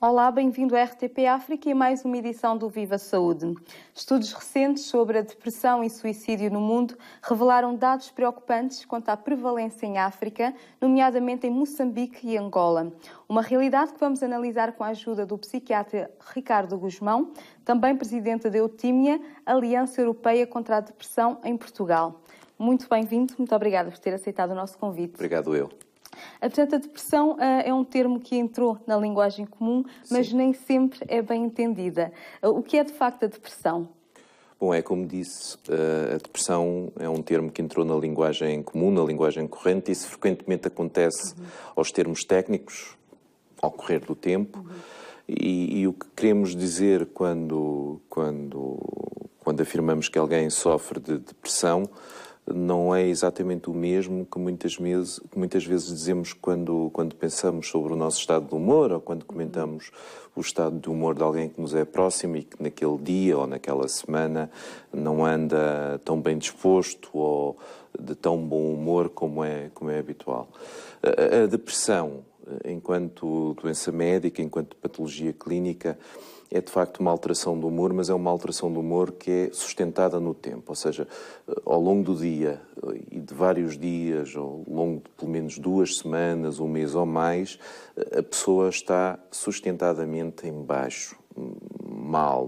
Olá, bem-vindo à RTP África e a mais uma edição do Viva Saúde. Estudos recentes sobre a depressão e suicídio no mundo revelaram dados preocupantes quanto à prevalência em África, nomeadamente em Moçambique e Angola. Uma realidade que vamos analisar com a ajuda do psiquiatra Ricardo Guzmão, também presidente da Eutímia, Aliança Europeia contra a Depressão em Portugal. Muito bem-vindo, muito obrigada por ter aceitado o nosso convite. Obrigado eu. Portanto, a depressão é um termo que entrou na linguagem comum, mas Sim. nem sempre é bem entendida. O que é de facto a depressão? Bom, é como disse, a depressão é um termo que entrou na linguagem comum, na linguagem corrente. Isso frequentemente acontece aos termos técnicos, ao correr do tempo. E o que queremos dizer quando afirmamos que alguém sofre de depressão não é exatamente o mesmo que muitas vezes dizemos quando pensamos sobre o nosso estado de humor ou quando comentamos o estado de humor de alguém que nos é próximo e que naquele dia ou naquela semana não anda tão bem disposto ou de tão bom humor como é habitual. A depressão, enquanto doença médica, enquanto patologia clínica, é de facto uma alteração do humor, mas é uma alteração do humor que é sustentada no tempo. Ou seja, ao longo do dia e de vários dias, ao longo de pelo menos 2 semanas, um mês ou mais, a pessoa está sustentadamente em baixo, mal,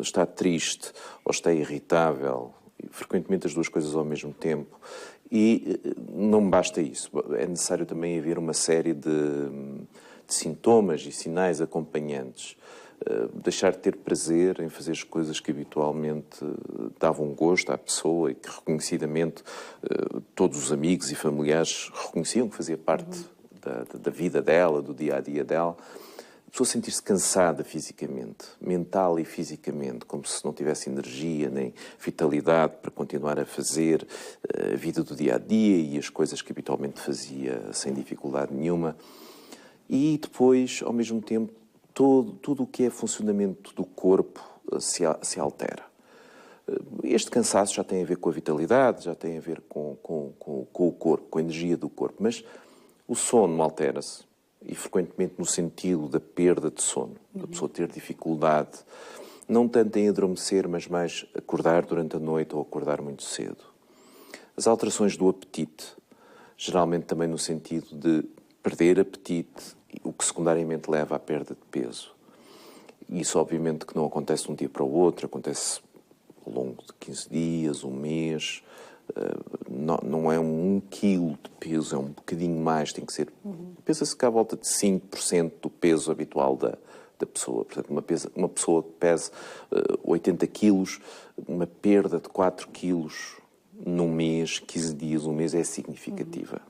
está triste ou está irritável, frequentemente as duas coisas ao mesmo tempo. E não basta isso, é necessário também haver uma série de sintomas e sinais acompanhantes. Deixar de ter prazer em fazer as coisas que habitualmente davam gosto à pessoa e que reconhecidamente todos os amigos e familiares reconheciam que fazia parte da vida dela, do dia-a-dia dela. A pessoa sentir-se cansada fisicamente, mental e fisicamente, como se não tivesse energia nem vitalidade para continuar a fazer a vida do dia-a-dia e as coisas que habitualmente fazia sem dificuldade nenhuma. E depois, ao mesmo tempo, tudo o que é funcionamento do corpo se altera. Este cansaço já tem a ver com a vitalidade, já tem a ver com o corpo, com a energia do corpo, mas o sono altera-se, e frequentemente no sentido da perda de sono, da pessoa ter dificuldade, não tanto em adormecer, mas mais acordar durante a noite ou acordar muito cedo. As alterações do apetite, geralmente também no sentido de perder apetite, o que secundariamente leva à perda de peso. Isso obviamente que não acontece de um dia para o outro, acontece ao longo de 15 dias, um mês, não é 1 quilo de peso, é um bocadinho mais, tem que ser... Pensa-se que à volta de 5% do peso habitual da pessoa. Portanto, uma pessoa que pesa 80 quilos, uma perda de 4 quilos num mês, 15 dias, um mês, é significativa.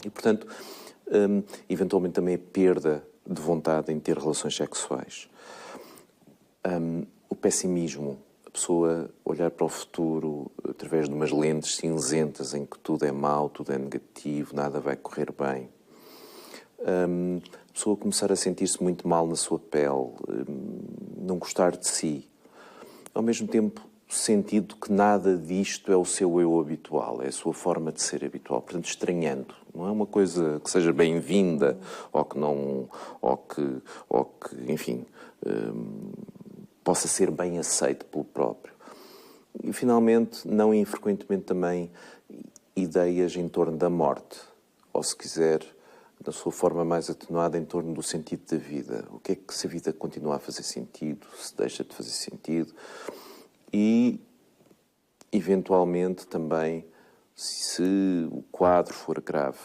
E, portanto, eventualmente também a perda de vontade em ter relações sexuais. O pessimismo, a pessoa olhar para o futuro através de umas lentes cinzentas em que tudo é mau, tudo é negativo, nada vai correr bem. A pessoa começar a sentir-se muito mal na sua pele, não gostar de si. Ao mesmo tempo, sentido que nada disto é o seu eu habitual, é a sua forma de ser habitual, portanto estranhando. Não é uma coisa que seja bem-vinda ou que enfim, possa ser bem aceito pelo próprio. E finalmente, não infrequentemente também, ideias em torno da morte, ou se quiser, da sua forma mais atenuada, em torno do sentido da vida. O que é que se a vida continua a fazer sentido, se deixa de fazer sentido? E, eventualmente, também, se o quadro for grave,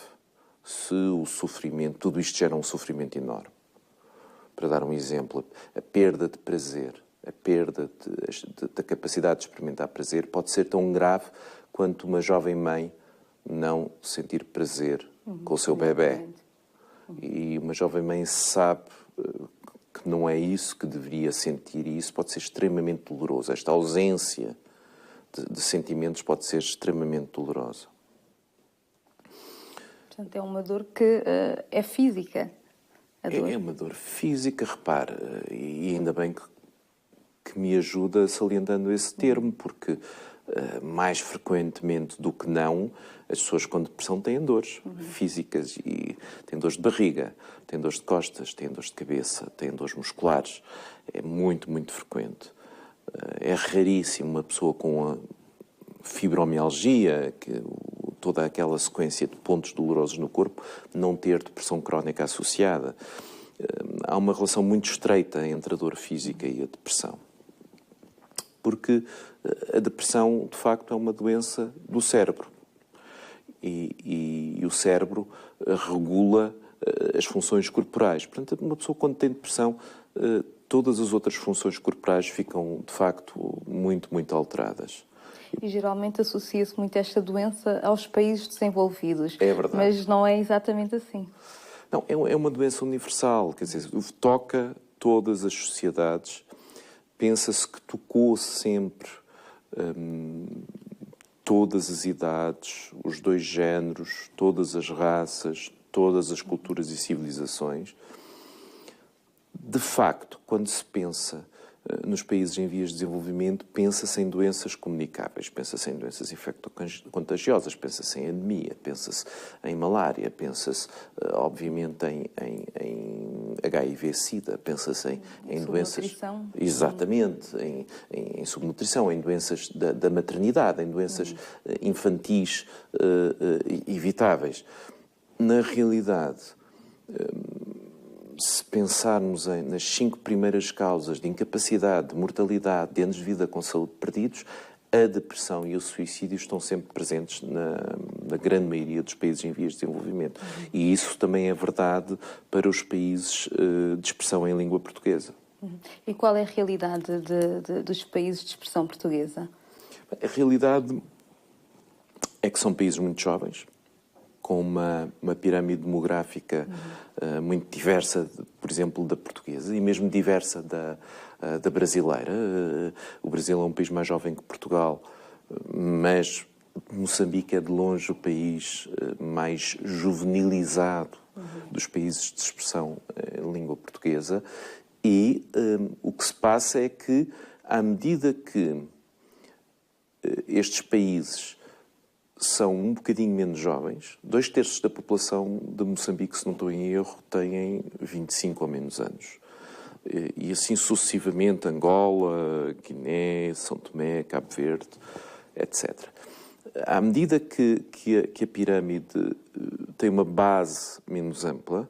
se o sofrimento, tudo isto gera um sofrimento enorme. Para dar um exemplo, a perda de prazer, a perda da capacidade de experimentar prazer pode ser tão grave quanto uma jovem mãe não sentir prazer com o seu bebé. E uma jovem mãe sabe que não é isso que deveria sentir, e isso pode ser extremamente doloroso. Esta ausência de sentimentos pode ser extremamente dolorosa. Portanto, é uma dor que é física. É uma dor física, repare, e ainda bem que me ajuda salientando esse termo, porque mais frequentemente do que não, as pessoas com depressão têm dores físicas e têm dores de barriga, têm dores de costas, têm dores de cabeça, têm dores musculares. É muito, muito frequente. É raríssimo uma pessoa com a fibromialgia, toda aquela sequência de pontos dolorosos no corpo, não ter depressão crónica associada. Há uma relação muito estreita entre a dor física e a depressão. Porque a depressão, de facto, é uma doença do cérebro. E o cérebro regula as funções corporais. Portanto, uma pessoa, quando tem depressão, todas as outras funções corporais ficam, de facto, muito, muito alteradas. E geralmente associa-se muito esta doença aos países desenvolvidos. É verdade. Mas não é exatamente assim. Não, é uma doença universal, quer dizer, toca todas as sociedades. Pensa-se que tocou sempre todas as idades, os dois géneros, todas as raças, todas as culturas e civilizações. De facto, quando se pensa nos países em vias de desenvolvimento, pensa-se em doenças comunicáveis, pensa-se em doenças infecto-contagiosas, pensa-se em anemia, pensa-se em malária, pensa-se, obviamente, em HIV-Sida, pensa-se em doenças... Exatamente, em subnutrição, em doenças da maternidade, em doenças infantis evitáveis. Na realidade, se pensarmos nas 5 primeiras causas de incapacidade, de mortalidade, de anos de vida com saúde perdidos, a depressão e o suicídio estão sempre presentes na grande maioria dos países em vias de desenvolvimento. E isso também é verdade para os países de expressão em língua portuguesa. E qual é a realidade dos países de expressão portuguesa? A realidade é que são países muito jovens, com uma pirâmide demográfica muito diversa, por exemplo, da portuguesa, e mesmo diversa da brasileira. O Brasil é um país mais jovem que Portugal, mas Moçambique é de longe o país mais juvenilizado dos países de expressão em língua portuguesa. E o que se passa é que, à medida que estes países são um bocadinho menos jovens, 2/3 da população de Moçambique, se não estou em erro, têm 25 ou menos anos. E assim sucessivamente, Angola, Guiné, São Tomé, Cabo Verde, etc. À medida que a pirâmide tem uma base menos ampla,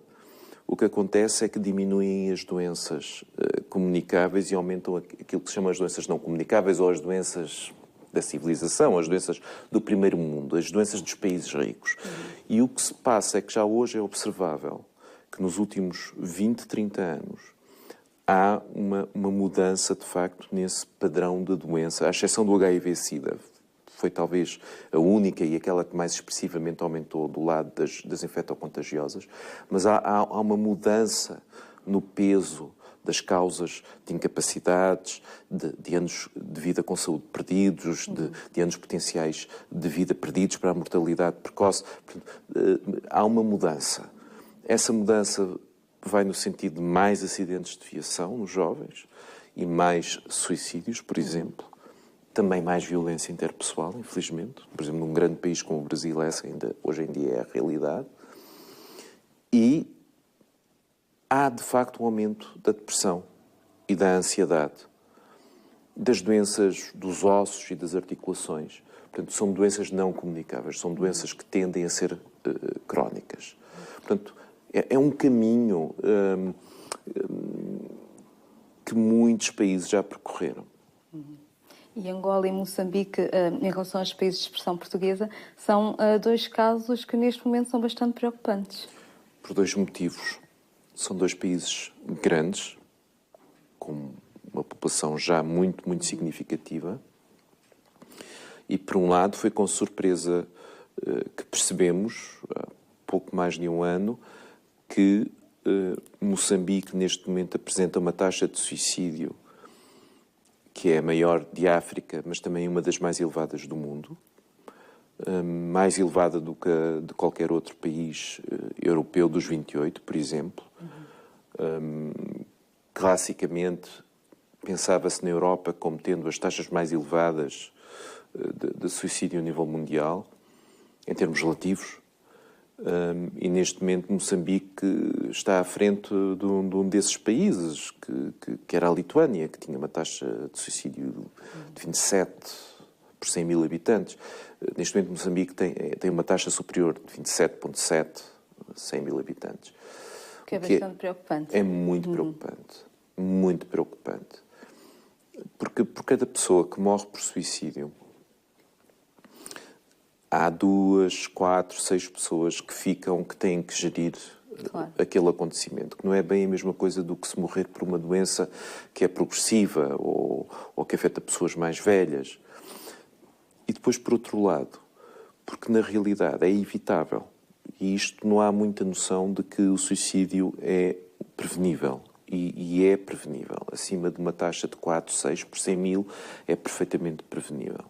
o que acontece é que diminuem as doenças comunicáveis e aumentam aquilo que se chama as doenças não comunicáveis ou as doenças da civilização, as doenças do primeiro mundo, as doenças dos países ricos. E o que se passa é que já hoje é observável que nos últimos 20, 30 anos há uma mudança, de facto, nesse padrão de doença, à exceção do HIV-Sida. Foi talvez a única e aquela que mais expressivamente aumentou do lado das infectocontagiosas, mas há uma mudança no peso das causas de incapacidades, de anos de vida com saúde perdidos, de anos potenciais de vida perdidos para a mortalidade precoce. Há uma mudança. Essa mudança vai no sentido de mais acidentes de viação nos jovens e mais suicídios, por exemplo. Também mais violência interpessoal, infelizmente. Por exemplo, num grande país como o Brasil, essa ainda hoje em dia é a realidade. E há, de facto, um aumento da depressão e da ansiedade, das doenças dos ossos e das articulações. Portanto, são doenças não comunicáveis, são doenças que tendem a ser crónicas. Portanto, é um caminho que muitos países já percorreram. E Angola e Moçambique, em relação aos países de expressão portuguesa, são 2 casos que neste momento são bastante preocupantes. Por 2 motivos. São 2 países grandes, com uma população já muito, muito significativa. E, por um lado, foi com surpresa que percebemos, há pouco mais de um ano, que Moçambique, neste momento, apresenta uma taxa de suicídio que é a maior de África, mas também uma das mais elevadas do mundo. Mais elevada do que de qualquer outro país europeu dos 28, por exemplo. Classicamente, pensava-se na Europa como tendo as taxas mais elevadas de suicídio a nível mundial, em termos relativos. E neste momento Moçambique está à frente de um desses países, que era a Lituânia, que tinha uma taxa de suicídio de 27 por 100 mil habitantes. Neste momento Moçambique tem uma taxa superior de 27,7 a 100 mil habitantes. Que é bastante preocupante. É muito preocupante. Muito preocupante. Porque por cada pessoa que morre por suicídio, há 2, 4, 6 pessoas que têm que gerir aquele acontecimento, que não é bem a mesma coisa do que se morrer por uma doença que é progressiva ou que afeta pessoas mais velhas. E depois, por outro lado, porque na realidade é evitável, e isto não há muita noção de que o suicídio é prevenível. E é prevenível. Acima de uma taxa de 4, 6 por 100 mil é perfeitamente prevenível.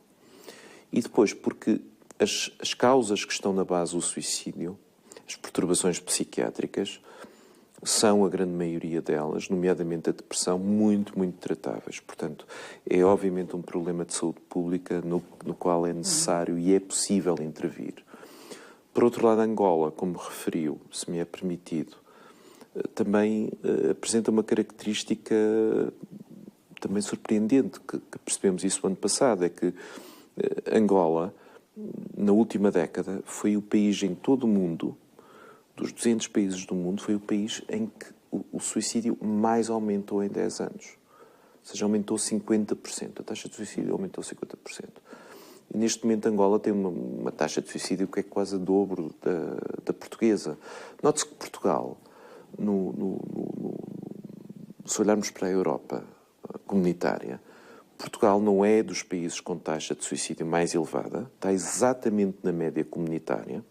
E depois, porque as causas que estão na base do suicídio, as perturbações psiquiátricas, são a grande maioria delas, nomeadamente a depressão, muito, muito tratáveis. Portanto, é obviamente um problema de saúde pública no qual é necessário e é possível intervir. Por outro lado, Angola, como referiu, se me é permitido, também apresenta uma característica também surpreendente, que percebemos isso no ano passado, é que Angola, na última década, foi o país em todo o mundo, dos 200 países do mundo, foi o país em que o suicídio mais aumentou em 10 anos. Ou seja, aumentou 50%. A taxa de suicídio aumentou 50%. E neste momento Angola tem uma taxa de suicídio que é quase a dobro da portuguesa. Note-se que Portugal, se olharmos para a Europa comunitária, Portugal não é dos países com taxa de suicídio mais elevada, está exatamente na média comunitária,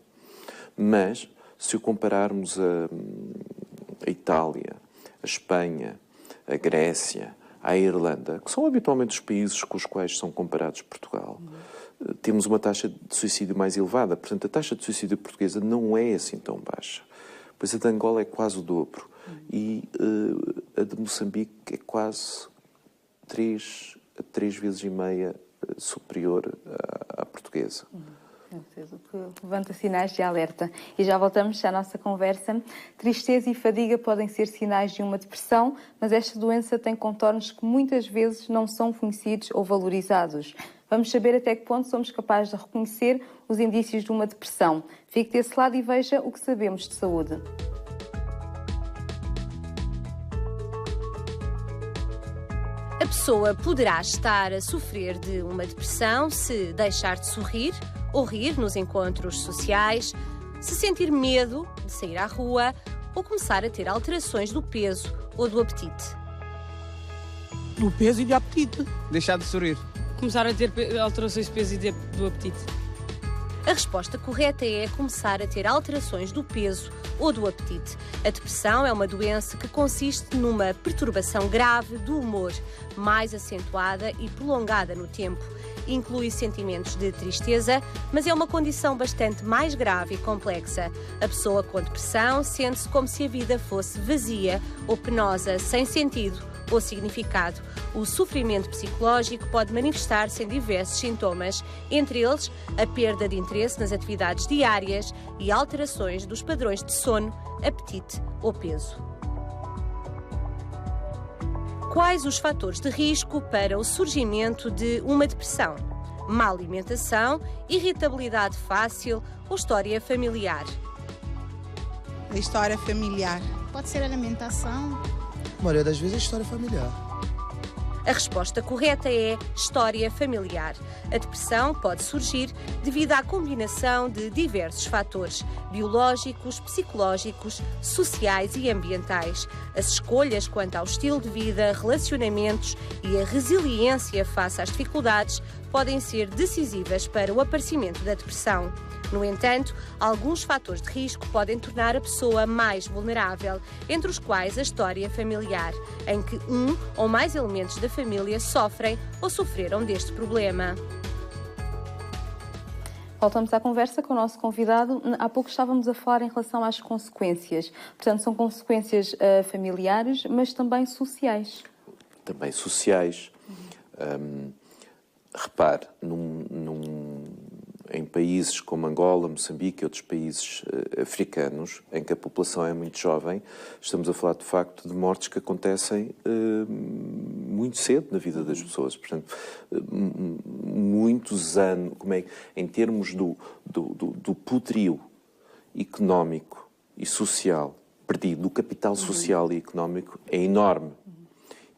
mas se o compararmos a Itália, a Espanha, a Grécia, a Irlanda, que são habitualmente os países com os quais são comparados Portugal, temos uma taxa de suicídio mais elevada. Portanto, a taxa de suicídio portuguesa não é assim tão baixa. Pois a de Angola é quase o dobro. E a de Moçambique é quase 3 vezes e meia superior à portuguesa. O que levanta sinais de alerta. E já voltamos à nossa conversa. Tristeza e fadiga podem ser sinais de uma depressão, mas esta doença tem contornos que muitas vezes não são conhecidos ou valorizados. Vamos saber até que ponto somos capazes de reconhecer os indícios de uma depressão. Fique desse lado e veja o que sabemos de saúde. A pessoa poderá estar a sofrer de uma depressão se deixar de sorrir ou rir nos encontros sociais, se sentir medo de sair à rua ou começar a ter alterações do peso ou do apetite. Do peso e do apetite. Deixar de sorrir. Começar a ter alterações de peso e do apetite. A resposta correta é começar a ter alterações do peso ou do apetite. A depressão é uma doença que consiste numa perturbação grave do humor, mais acentuada e prolongada no tempo. Inclui sentimentos de tristeza, mas é uma condição bastante mais grave e complexa. A pessoa com depressão sente-se como se a vida fosse vazia ou penosa, sem sentido ou significado. O sofrimento psicológico pode manifestar-se em diversos sintomas, entre eles a perda de interesse nas atividades diárias e alterações dos padrões de sono, apetite ou peso. Quais os fatores de risco para o surgimento de uma depressão? Má alimentação, irritabilidade fácil ou história familiar? A história familiar. Pode ser alimentação. A maioria das vezes é história familiar. A resposta correta é história familiar. A depressão pode surgir devido à combinação de diversos fatores biológicos, psicológicos, sociais e ambientais. As escolhas quanto ao estilo de vida, relacionamentos e a resiliência face às dificuldades podem ser decisivas para o aparecimento da depressão. No entanto, alguns fatores de risco podem tornar a pessoa mais vulnerável, entre os quais a história familiar, em que um ou mais elementos da família sofrem ou sofreram deste problema. Voltamos à conversa com o nosso convidado. Há pouco estávamos a falar em relação às consequências. Portanto, são consequências familiares, mas também sociais. Também sociais. repare, em países como Angola, Moçambique e outros países africanos, em que a população é muito jovem, estamos a falar, de facto, de mortes que acontecem muito cedo na vida das pessoas. Portanto, muitos anos, em termos do poderio económico e social perdido, do capital social e económico, é enorme.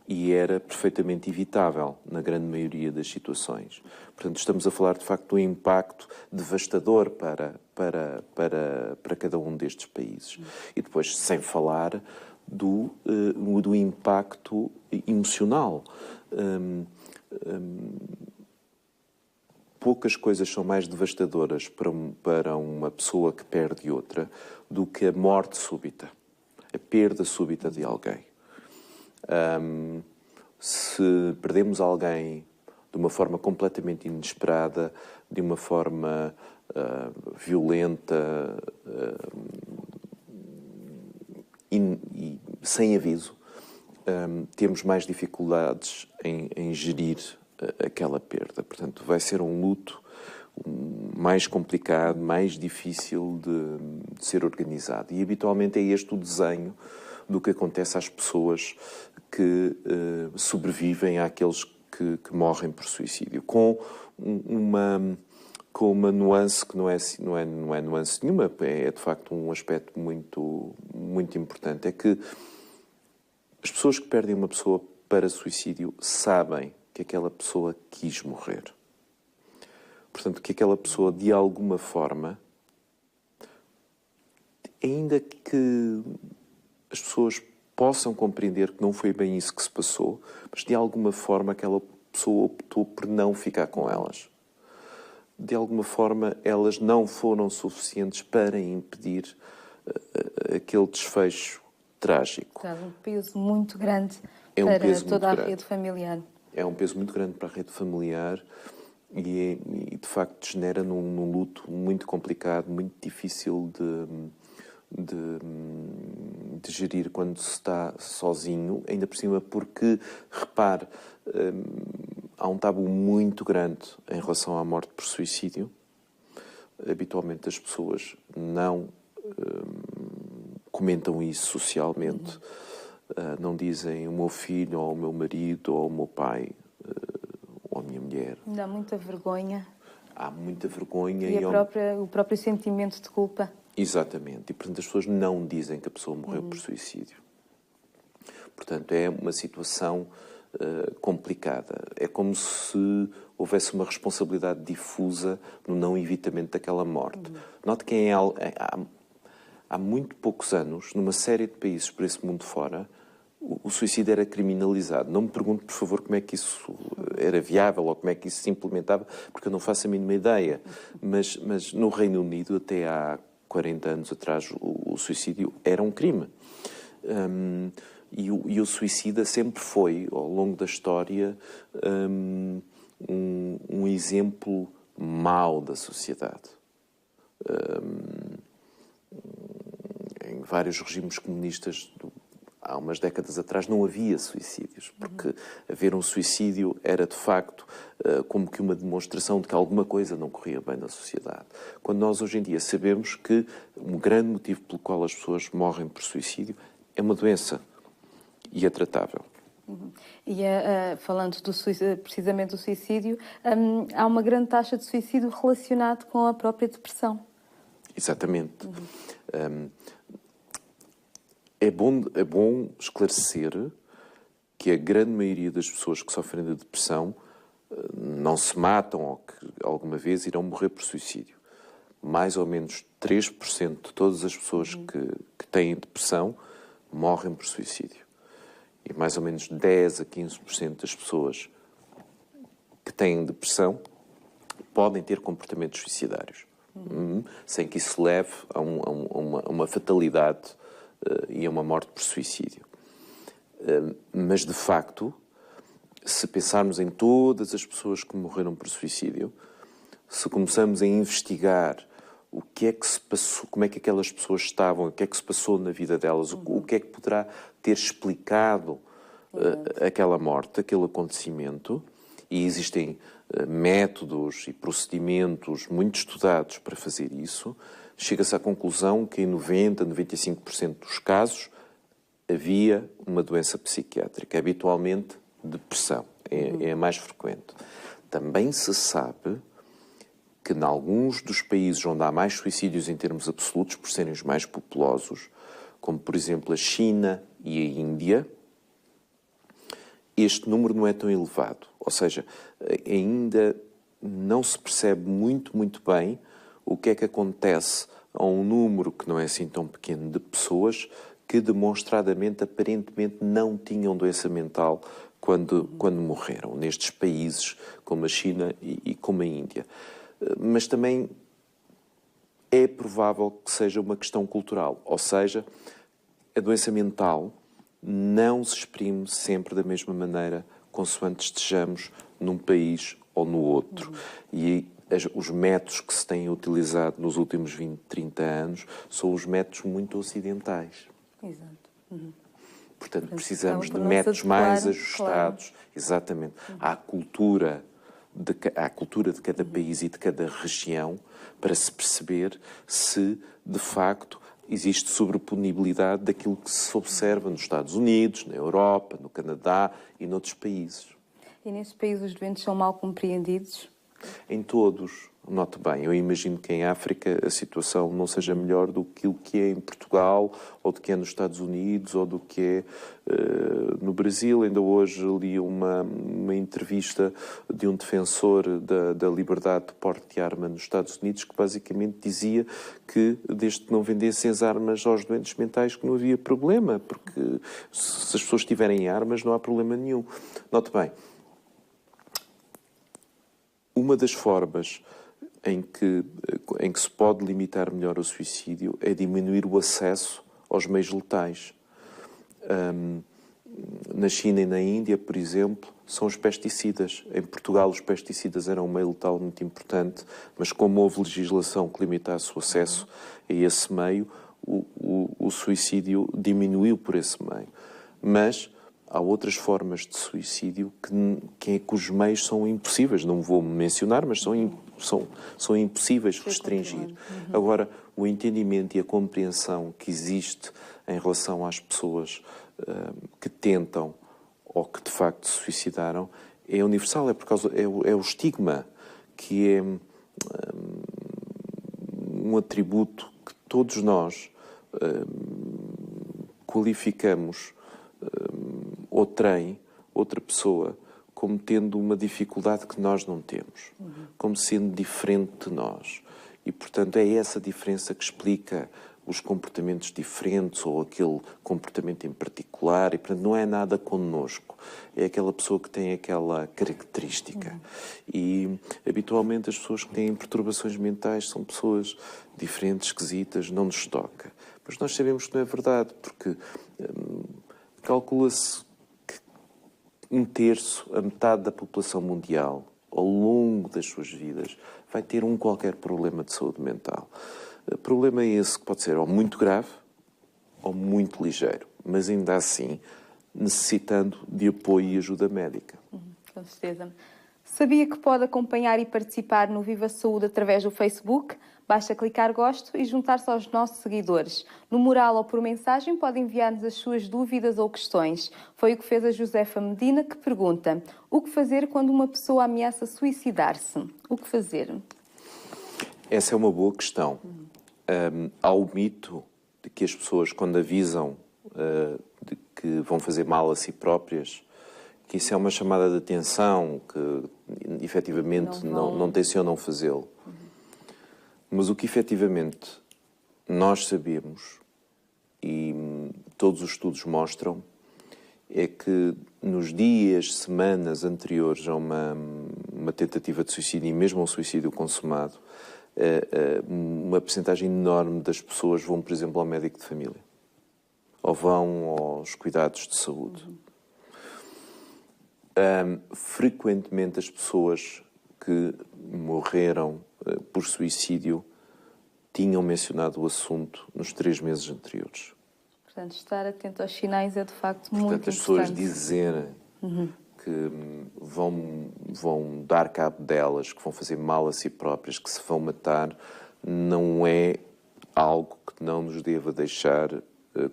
E era perfeitamente evitável na grande maioria das situações. Portanto, estamos a falar, de facto, de um impacto devastador para cada um destes países. E depois, sem falar do impacto emocional. Poucas coisas são mais devastadoras para uma pessoa que perde outra do que a morte súbita, a perda súbita de alguém. Se perdemos alguém de uma forma completamente inesperada, de uma forma violenta e sem aviso, temos mais dificuldades em gerir aquela perda. Portanto, vai ser um luto mais complicado, mais difícil de ser organizado. E, habitualmente, é este o desenho do que acontece às pessoas que sobrevivem àqueles que morrem por suicídio, com uma nuance que não é nuance nenhuma, é de facto um aspecto muito, muito importante. É que as pessoas que perdem uma pessoa para suicídio sabem que aquela pessoa quis morrer. Portanto, que aquela pessoa, de alguma forma, ainda que as pessoas possam compreender que não foi bem isso que se passou, mas de alguma forma aquela pessoa optou por não ficar com elas. De alguma forma elas não foram suficientes para impedir aquele desfecho trágico. É um peso muito grande para toda a rede familiar. É um peso muito grande para a rede familiar e de facto genera num luto muito complicado, muito difícil de gerir quando se está sozinho, ainda por cima porque, repare, há um tabu muito grande em relação à morte por suicídio. Habitualmente as pessoas não comentam isso socialmente, não dizem o meu filho, ou o meu marido, ou o meu pai, ou a minha mulher. Dá muita vergonha. Há muita vergonha. E o próprio sentimento de culpa. Exatamente. E, portanto, as pessoas não dizem que a pessoa morreu por suicídio. Portanto, é uma situação complicada. É como se houvesse uma responsabilidade difusa no não evitamento daquela morte. Note que há muito poucos anos, numa série de países por esse mundo fora, o suicídio era criminalizado. Não me pergunte, por favor, como é que isso era viável ou como é que isso se implementava, porque eu não faço a mínima ideia. Mas no Reino Unido, até há 40 anos atrás, o suicídio era um crime. E o suicida sempre foi, ao longo da história, um exemplo mau da sociedade. Em vários regimes comunistas, há umas décadas atrás, não havia suicídios, porque haver um suicídio era, de facto, como que uma demonstração de que alguma coisa não corria bem na sociedade. Quando nós, hoje em dia, sabemos que um grande motivo pelo qual as pessoas morrem por suicídio é uma doença e é tratável. E falando precisamente do suicídio, há uma grande taxa de suicídio relacionada com a própria depressão. Exatamente. É bom esclarecer que a grande maioria das pessoas que sofrem de depressão não se matam ou que alguma vez irão morrer por suicídio. Mais ou menos 3% de todas as pessoas que têm depressão morrem por suicídio. E mais ou menos 10 a 15% das pessoas que têm depressão podem ter comportamentos suicidários, sem que isso leve a uma fatalidade e a uma morte por suicídio. Mas, de facto, se pensarmos em todas as pessoas que morreram por suicídio, se começamos a investigar o que é que se passou, como é que aquelas pessoas estavam, o que é que se passou na vida delas, o que é que poderá ter explicado aquela morte, aquele acontecimento, e existem métodos e procedimentos muito estudados para fazer isso, chega-se à conclusão que em 90, 95% dos casos havia uma doença psiquiátrica, habitualmente depressão, é a mais frequente. Também se sabe que em alguns dos países onde há mais suicídios em termos absolutos, por serem os mais populosos, como por exemplo a China e a Índia, este número não é tão elevado. Ou seja, ainda não se percebe muito bem o que é que acontece a um número que não é assim tão pequeno de pessoas que demonstradamente, aparentemente, não tinham doença mental quando morreram, nestes países como a China e como a Índia. Mas também é provável que seja uma questão cultural, ou seja, a doença mental não se exprime sempre da mesma maneira consoante estejamos num país ou no outro. E os métodos que se têm utilizado nos últimos 20, 30 anos são os métodos muito ocidentais. Exato. Portanto, precisamos de métodos mais ajustados, claro. Exatamente, à cultura de cada país e de cada região, para se perceber se, de facto, existe sobreponibilidade daquilo que se observa nos Estados Unidos, na Europa, no Canadá e noutros países. E nesses países os doentes são mal compreendidos? Em todos. Note bem, eu imagino que em África a situação não seja melhor do que o que é em Portugal, ou do que é nos Estados Unidos, ou do que é no Brasil. Ainda hoje li uma entrevista de um defensor da liberdade de porte de arma nos Estados Unidos, que basicamente dizia que, desde que não vendessem as armas aos doentes mentais, que não havia problema, porque se as pessoas tiverem armas não há problema nenhum. Note bem, uma das formas em que se pode limitar melhor o suicídio é diminuir o acesso aos meios letais. Na China e na Índia, por exemplo, são os pesticidas. Em Portugal, os pesticidas eram um meio letal muito importante, mas como houve legislação que limitasse o acesso a esse meio, o suicídio diminuiu por esse meio. Mas há outras formas de suicídio cujos meios são impossíveis. Não vou mencionar, mas são impossíveis de restringir. Agora, o entendimento e a compreensão que existe em relação às pessoas que tentam ou que de facto se suicidaram é universal. É o estigma, que é um atributo que todos nós qualificamos outra pessoa como tendo uma dificuldade que nós não temos, como sendo diferente de nós. E, portanto, é essa diferença que explica os comportamentos diferentes ou aquele comportamento em particular. E, portanto, não é nada connosco. É aquela pessoa que tem aquela característica. E, habitualmente, as pessoas que têm perturbações mentais são pessoas diferentes, esquisitas, não nos toca. Mas nós sabemos que não é verdade, porque calcula-se que um terço, a metade da população mundial, ao longo das suas vidas, vai ter qualquer problema de saúde mental. O problema é esse, que pode ser ou muito grave ou muito ligeiro, mas ainda assim necessitando de apoio e ajuda médica. Com certeza. Sabia que pode acompanhar e participar no Viva Saúde através do Facebook? Basta clicar gosto e juntar-se aos nossos seguidores. No mural ou por mensagem pode enviar-nos as suas dúvidas ou questões. Foi o que fez a Josefa Medina, que pergunta: o que fazer quando uma pessoa ameaça suicidar-se? O que fazer? Essa é uma boa questão. Há o mito de que as pessoas, quando avisam de que vão fazer mal a si próprias, que isso é uma chamada de atenção, que efetivamente não tencionam fazê-lo. Mas o que efetivamente nós sabemos, e todos os estudos mostram, é que nos dias, semanas anteriores a uma tentativa de suicídio, e mesmo a um suicídio consumado, uma percentagem enorme das pessoas vão, por exemplo, ao médico de família. Ou vão aos cuidados de saúde. Frequentemente as pessoas que morreram por suicídio tinham mencionado o assunto nos 3 meses anteriores. Portanto, estar atento aos sinais é de facto muito importante. Portanto, as pessoas dizerem que vão dar cabo delas, que vão fazer mal a si próprias, que se vão matar, não é algo que não nos deva deixar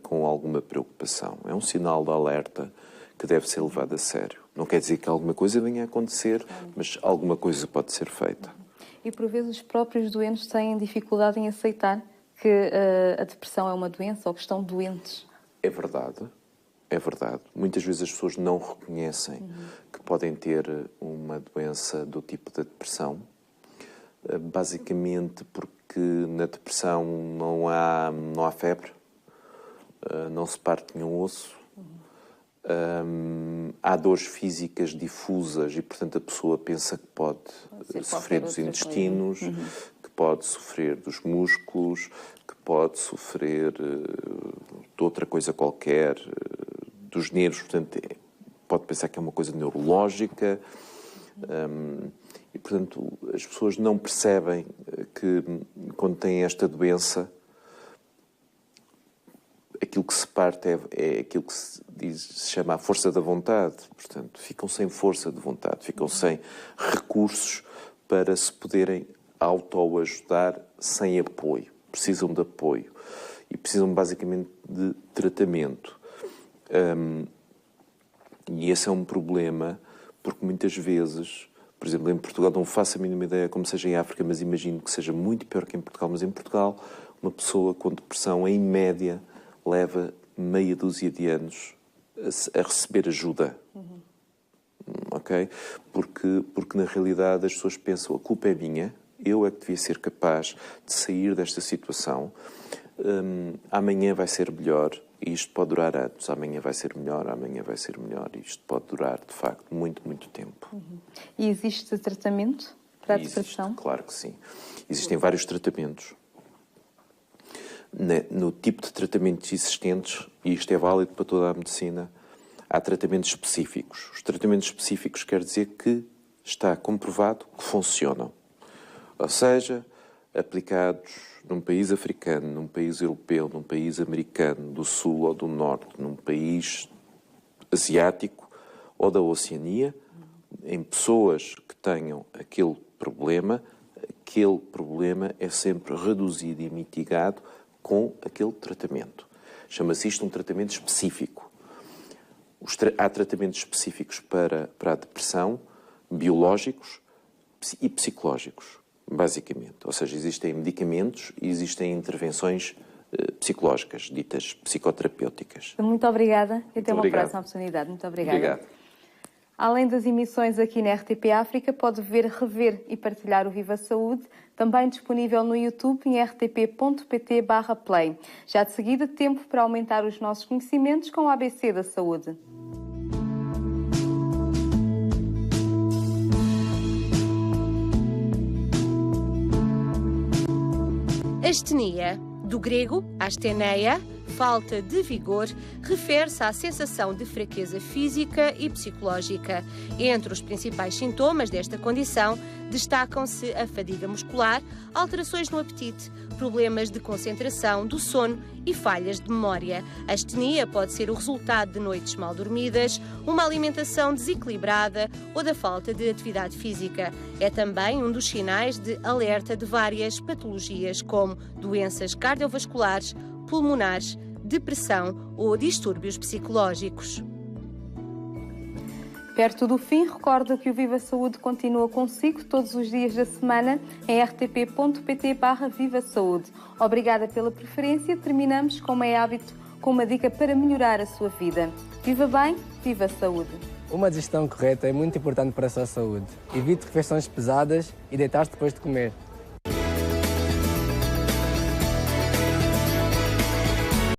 com alguma preocupação. É um sinal de alerta que deve ser levado a sério. Não quer dizer que alguma coisa venha a acontecer, mas alguma coisa pode ser feita. E por vezes os próprios doentes têm dificuldade em aceitar que a depressão é uma doença ou que estão doentes. É verdade. É verdade. Muitas vezes as pessoas não reconhecem que podem ter uma doença do tipo da depressão, basicamente porque na depressão não há febre, não se parte nenhum osso, há dores físicas difusas e, portanto, a pessoa pensa que pode sofrer dos intestinos, que pode sofrer dos músculos, que pode sofrer de outra coisa qualquer, dos nervos, portanto, pode pensar que é uma coisa neurológica e, portanto, as pessoas não percebem que quando têm esta doença aquilo que se parte é aquilo que se chama a força da vontade, portanto, ficam sem força de vontade, ficam sem recursos para se poderem autoajudar sem apoio, precisam de apoio e precisam basicamente de tratamento. E esse é um problema, porque muitas vezes, por exemplo, em Portugal, não faço a mínima ideia como seja em África, mas imagino que seja muito pior que em Portugal, mas em Portugal, uma pessoa com depressão, em média, leva meia dúzia de anos a receber ajuda. Ok? Porque na realidade as pessoas pensam, a culpa é minha, eu é que devia ser capaz de sair desta situação, amanhã vai ser melhor, e isto pode durar anos, amanhã vai ser melhor, amanhã vai ser melhor, e isto pode durar, de facto, muito, muito tempo. E existe tratamento para a depressão? Existe, claro que sim. Existem vários tratamentos. No tipo de tratamentos existentes, e isto é válido para toda a medicina, há tratamentos específicos. Os tratamentos específicos quer dizer que está comprovado que funcionam. Ou seja, aplicados num país africano, num país europeu, num país americano, do sul ou do norte, num país asiático ou da Oceania, em pessoas que tenham aquele problema é sempre reduzido e mitigado com aquele tratamento. Chama-se isto um tratamento específico. Há tratamentos específicos para a depressão, biológicos e psicológicos, basicamente. Ou seja, existem medicamentos e existem intervenções psicológicas, ditas psicoterapêuticas. Muito obrigada e até uma próxima oportunidade. Muito obrigada. Obrigado. Além das emissões aqui na RTP África, pode ver, rever e partilhar o Viva Saúde, também disponível no YouTube em rtp.pt/play. Já de seguida, tempo para aumentar os nossos conhecimentos com o ABC da Saúde. Astenia, do grego asteneia, falta de vigor, refere-se à sensação de fraqueza física e psicológica. Entre os principais sintomas desta condição destacam-se a fadiga muscular, alterações no apetite, problemas de concentração, do sono e falhas de memória. A astenia pode ser o resultado de noites mal dormidas, uma alimentação desequilibrada ou da falta de atividade física. É também um dos sinais de alerta de várias patologias, como doenças cardiovasculares, pulmonares, depressão ou distúrbios psicológicos. Perto do fim, recordo que o Viva Saúde continua consigo todos os dias da semana em rtp.pt/Viva Saúde. Obrigada pela preferência. Terminamos, como é hábito, com uma dica para melhorar a sua vida. Viva bem, viva saúde. Uma digestão correta é muito importante para a sua saúde. Evite refeições pesadas e deitar-se depois de comer.